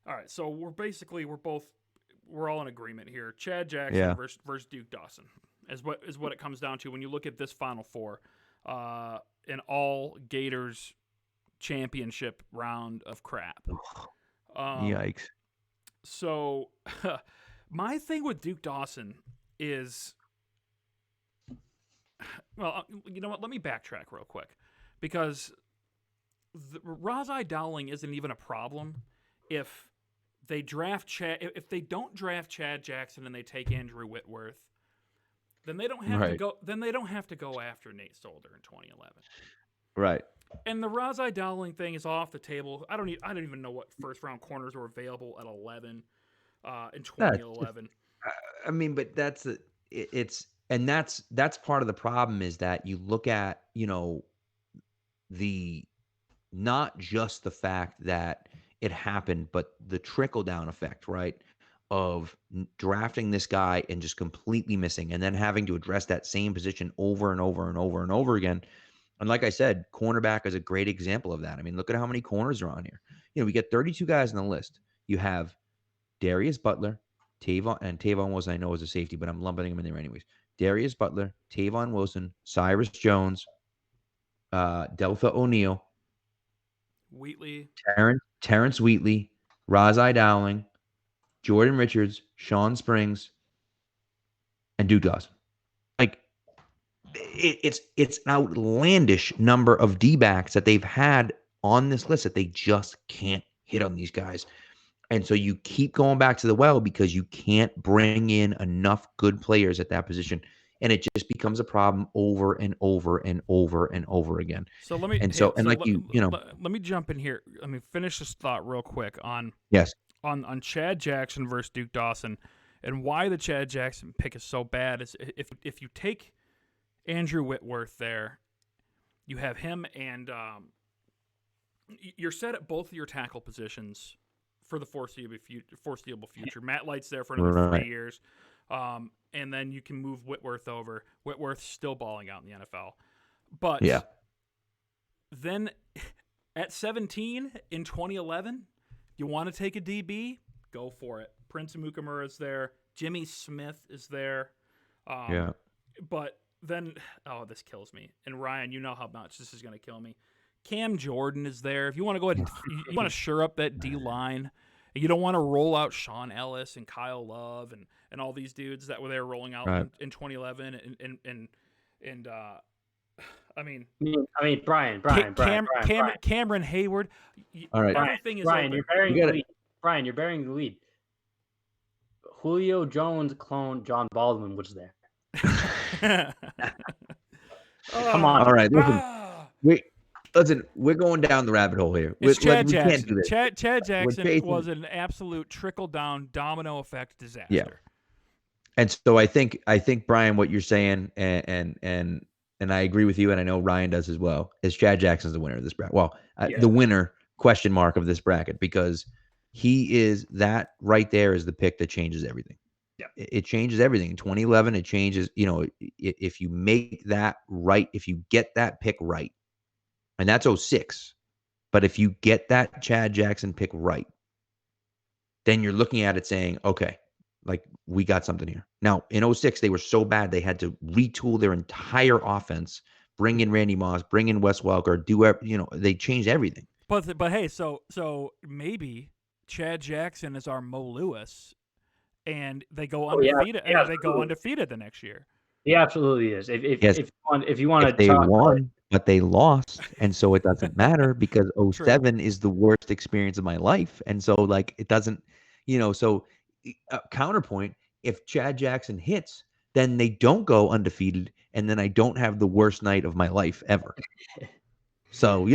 [SPEAKER 1] all right. So we're all in agreement here. Chad Jackson versus Duke Dawson is what it comes down to when you look at this Final Four, an all Gators championship round of crap.
[SPEAKER 2] Yikes.
[SPEAKER 1] So my thing with Duke Dawson is, well, you know what? Let me backtrack real quick because Razai Dowling isn't even a problem if they if they don't draft Chad Jackson and they take Andrew Whitworth, then they don't have to go. Then they don't have to go after Nate Solder in 2011.
[SPEAKER 2] Right.
[SPEAKER 1] And the Razai Dowling thing is off the table. I don't even know what first round corners were available at 11 in 2011.
[SPEAKER 2] I mean, but that's part of the problem is that you look at, the not just the fact that it happened, but the trickle down effect, right? Of drafting this guy and just completely missing and then having to address that same position over and over and over and over again. And like I said, cornerback is a great example of that. I mean, look at how many corners are on here. We get 32 guys on the list. You have Darius Butler, Tavon Wilson I know is a safety, but I'm lumping him in there anyways. Darius Butler, Tavon Wilson, Cyrus Jones, Deltha O'Neal,
[SPEAKER 1] Wheatley,
[SPEAKER 2] Terrence Wheatley, Razai Dowling, Jordan Richards, Sean Springs, and Duke Dawson. Like it's an outlandish number of D-backs that they've had on this list that they just can't hit on these guys. And so you keep going back to the well because you can't bring in enough good players at that position. And it just becomes a problem over and over and over and over again.
[SPEAKER 1] So let me let me jump in here. Let me finish this thought real quick on Chad Jackson versus Duke Dawson, and why the Chad Jackson pick is so bad is if you take Andrew Whitworth there, you have him and you're set at both of your tackle positions for the foreseeable future. Matt Light's there for another 3 years. And then you can move Whitworth over. Whitworth's still balling out in the NFL. But then at 17 in 2011, you want to take a DB? Go for it. Prince Amukamura is there. Jimmy Smith is there. But then, this kills me. And Ryan, you know how much this is going to kill me. Cam Jordan is there. If you want to go ahead and you want to shore up that D line, you don't want to roll out Sean Ellis and Kyle Love and all these dudes that were there rolling out in 2011 and I mean
[SPEAKER 3] Brian,
[SPEAKER 1] Cameron Hayward.
[SPEAKER 2] All right,
[SPEAKER 1] everything is
[SPEAKER 3] Brian,
[SPEAKER 1] open.
[SPEAKER 3] you're bearing the lead. Brian, you're bearing the lead. Julio Jones clone John Baldwin was there. Come on.
[SPEAKER 2] All right, listen, we're going down the rabbit hole here.
[SPEAKER 1] Chad Jackson. Chad Jackson was an absolute trickle-down domino effect disaster.
[SPEAKER 2] Yeah. And so I think Brian, what you're saying, and I agree with you, and I know Ryan does as well, is Chad Jackson's the winner of this bracket. Well, the winner question mark of this bracket, because he is that right there is the pick that changes everything.
[SPEAKER 3] Yeah.
[SPEAKER 2] It changes everything. In 2011, it changes, if you make that right, if you get that pick right, and that's 06. But if you get that Chad Jackson pick right, then you're looking at it saying, okay, like we got something here. Now, in 06, they were so bad they had to retool their entire offense, bring in Randy Moss, bring in Wes Welker, they changed everything.
[SPEAKER 1] But hey, so maybe Chad Jackson is our Mo Lewis, and they go undefeated. They go undefeated the next year.
[SPEAKER 3] He absolutely is. If you want to,
[SPEAKER 2] they won, but they lost, and so it doesn't matter because 07 is the worst experience of my life, and so like it doesn't, So counterpoint: if Chad Jackson hits, then they don't go undefeated, and then I don't have the worst night of my life ever. So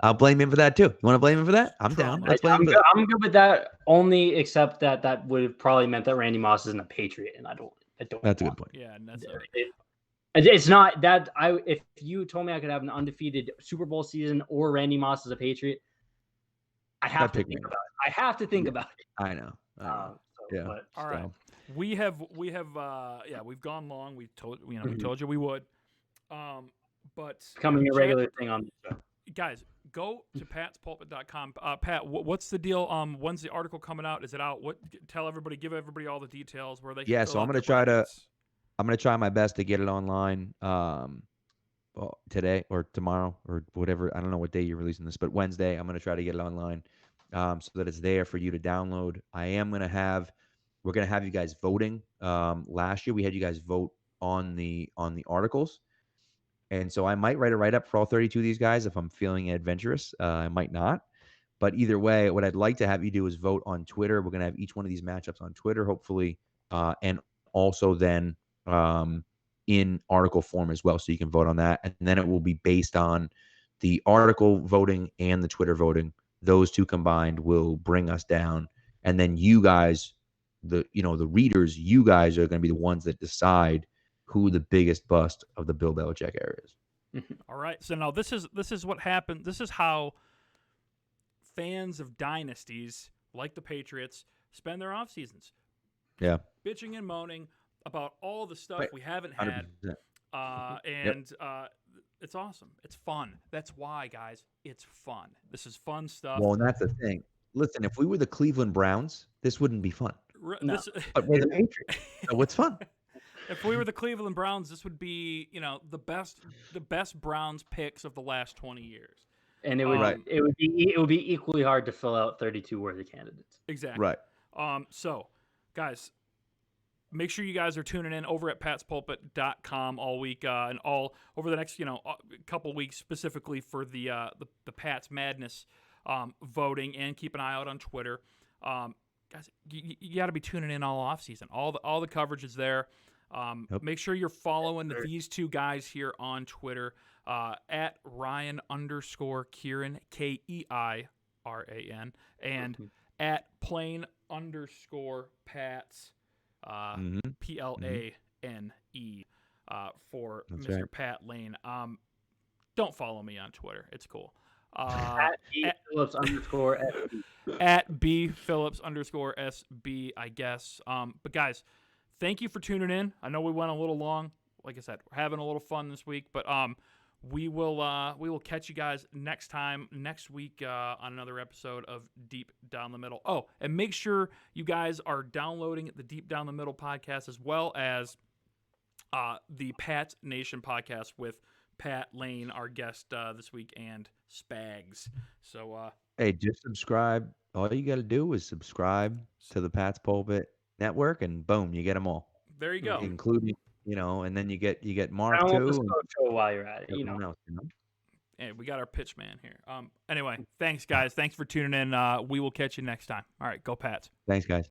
[SPEAKER 2] I'll blame him for that too. You want to blame him for that? I'm down.
[SPEAKER 3] I'm good with that. Only except that would have probably meant that Randy Moss isn't a Patriot, and I don't.
[SPEAKER 2] That's a good point.
[SPEAKER 1] Yeah, and that's
[SPEAKER 3] it's not that if you told me I could have an undefeated Super Bowl season or Randy Moss as a Patriot, I have to think about it. I have to think about it.
[SPEAKER 2] I know.
[SPEAKER 3] But,
[SPEAKER 1] all right. We've gone long. We told you we would. But
[SPEAKER 3] becoming a regular thing on the show.
[SPEAKER 1] Guys, go to patspulpit.com. Pat, what's the deal? When's the article coming out? Is it out? Give everybody all the details where they can.
[SPEAKER 2] Yeah, so I'm gonna try my best to get it online today or tomorrow or whatever. I don't know what day you're releasing this, but Wednesday I'm gonna try to get it online so that it's there for you to download. We're gonna have you guys voting. Last year we had you guys vote on the articles. And so I might write a write-up for all 32 of these guys if I'm feeling adventurous. I might not. But either way, what I'd like to have you do is vote on Twitter. We're going to have each one of these matchups on Twitter, hopefully, and also then in article form as well. So you can vote on that. And then it will be based on the article voting and the Twitter voting. Those two combined will bring us down. And then you guys, the readers, you guys are going to be the ones that decide who the biggest bust of the Bill Belichick era is.
[SPEAKER 1] All right. So now this is what happened. This is how fans of dynasties like the Patriots spend their off seasons.
[SPEAKER 2] Yeah.
[SPEAKER 1] Bitching and moaning about all the stuff we haven't had. It's awesome. It's fun. That's why, guys, it's fun. This is fun stuff.
[SPEAKER 2] Well, and that's the thing. Listen, if we were the Cleveland Browns, this wouldn't be fun.
[SPEAKER 3] No.
[SPEAKER 2] But we're the Patriots, so what's fun?
[SPEAKER 1] If we were the Cleveland Browns, this would be, the best Browns picks of the last 20 years.
[SPEAKER 3] And it would be equally hard to fill out 32 worthy candidates.
[SPEAKER 1] Exactly.
[SPEAKER 2] Right.
[SPEAKER 1] So, guys, make sure you guys are tuning in over at patspulpit.com all week and all over the next, couple weeks specifically for the Pats Madness voting, and keep an eye out on Twitter. Guys, you got to be tuning in all off season. All the coverage is there. Make sure you're following these two guys here on Twitter at Ryan _Keiran, Keiran, and at plain _Pats, Plane, for
[SPEAKER 2] That's
[SPEAKER 1] Mr.
[SPEAKER 2] right.
[SPEAKER 1] Pat Lane. Don't follow me on Twitter. It's cool.
[SPEAKER 3] At Phillips _SB.
[SPEAKER 1] At B Phillips _SB, I guess. But guys, thank you for tuning in. I know we went a little long. Like I said, we're having a little fun this week, but we will catch you guys next week on another episode of Deep Down the Middle. Oh, and make sure you guys are downloading the Deep Down the Middle podcast, as well as the Pats Nation podcast with Pat Lane, our guest this week, and Spags. So,
[SPEAKER 2] hey, just subscribe. All you got to do is subscribe to the Pats Pulpit Network, and boom, you get them all.
[SPEAKER 1] There you go.
[SPEAKER 2] Including, and then you get Mark
[SPEAKER 3] I
[SPEAKER 2] too.
[SPEAKER 3] want the show while you're at it.
[SPEAKER 2] Everyone else,
[SPEAKER 1] Hey, we got our pitch man here. Anyway, thanks guys. Thanks for tuning in. We will catch you next time. All right, go Pats.
[SPEAKER 2] Thanks, guys.